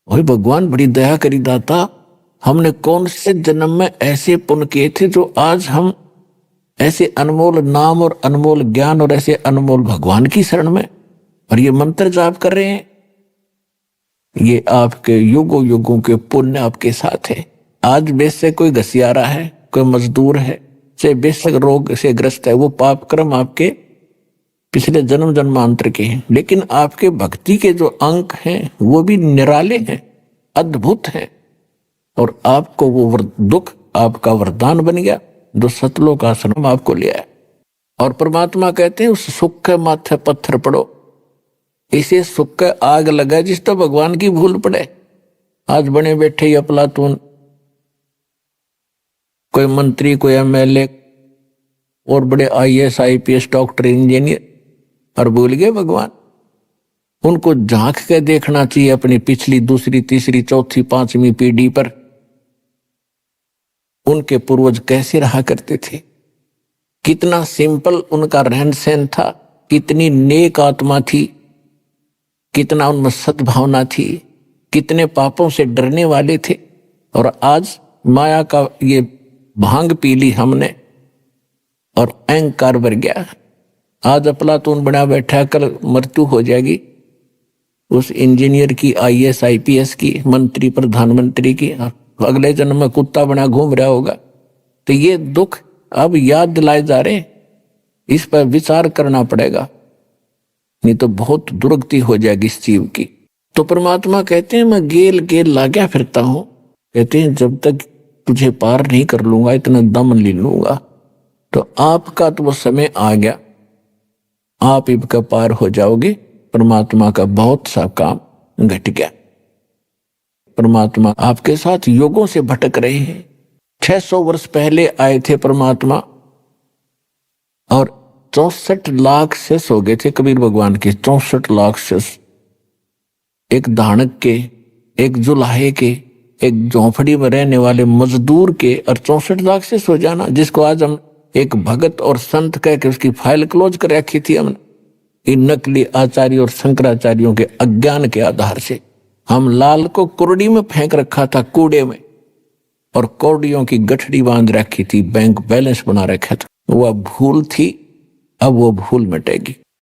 ओए भगवान बड़ी दया करी दाता, हमने कौन से जन्म में ऐसे पुण्य किए थे जो आज हम ऐसे अनमोल नाम और अनमोल ज्ञान और ऐसे अनमोल भगवान की शरण में और ये मंत्र जाप कर रहे हैं। ये आपके युगों युगों के पुण्य आपके साथ है। आज बेशक कोई घसियारा है, कोई मजदूर है, चाहे बेशक रोग से ग्रस्त है, वो पाप कर्म आपके पिछले जन्म जन्मांतर के हैं, लेकिन आपके भक्ति के जो अंक हैं वो भी निराले हैं, अद्भुत हैं। और आपको वो दुख आपका वरदान बन गया जो सतलोक आश्रम आपको लिया है। और परमात्मा कहते हैं उस सुख के माथे पत्थर पड़ो, इसे सुख का आग लगा जिस तो भगवान की भूल पड़े। आज बने बैठे ही अफलातून, कोई मंत्री, कोई एमएलए और बड़े आईएएस आईपीएस डॉक्टर इंजीनियर, और भूल गए भगवान। उनको झांक के देखना चाहिए अपनी पिछली दूसरी तीसरी चौथी पांचवी पीढ़ी पर, उनके पूर्वज कैसे रहा करते थे, कितना सिंपल उनका रहन सहन था, कितनी नेक आत्मा थी, कितना उनमें सद्भावना थी, कितने पापों से डरने वाले थे। और आज माया का ये भांग पी ली हमने और अहंकार बढ़ गया। आज अफलातून बना बैठा, कल मृत्यु हो जाएगी उस इंजीनियर की, आईएएस आईपीएस की, मंत्री प्रधानमंत्री की, अगले जन्म में कुत्ता बना घूम रहा होगा। तो ये दुख अब याद दिलाए जा रहे हैं, इस पर विचार करना पड़ेगा, नहीं तो बहुत दुर्गति हो जाएगी इस जीव की। तो परमात्मा कहते हैं मैं गेल गेल लाग्या फिरता हूं, कहते हैं जब तक तुझे पार नहीं कर लूंगा इतना दम ले लूंगा। तो आपका तो वो समय आ गया, आप इनका पार हो जाओगे। परमात्मा का बहुत सा काम घट गया। परमात्मा आपके साथ युगों से भटक रहे हैं। 600 वर्ष पहले आए थे परमात्मा और 64 लाख शेष हो गए थे कबीर भगवान के। 64 लाख शेष, एक धानक के, एक जुलाहे के, एक झोंपड़ी में रहने वाले मजदूर के, और 64 लाख शेष हो जाना, जिसको आज हम एक भगत और संत कह के उसकी फाइल क्लोज कर रखी थी हमने। इन नकली आचार्यों और शंकराचार्यों के अज्ञान के आधार से हम लाल को कुर्डी में फेंक रखा था, कूड़े में, और कौड़ियों की गठड़ी बांध रखी थी, बैंक बैलेंस बना रखा था। वह भूल थी, अब वो भूल मिटेगी।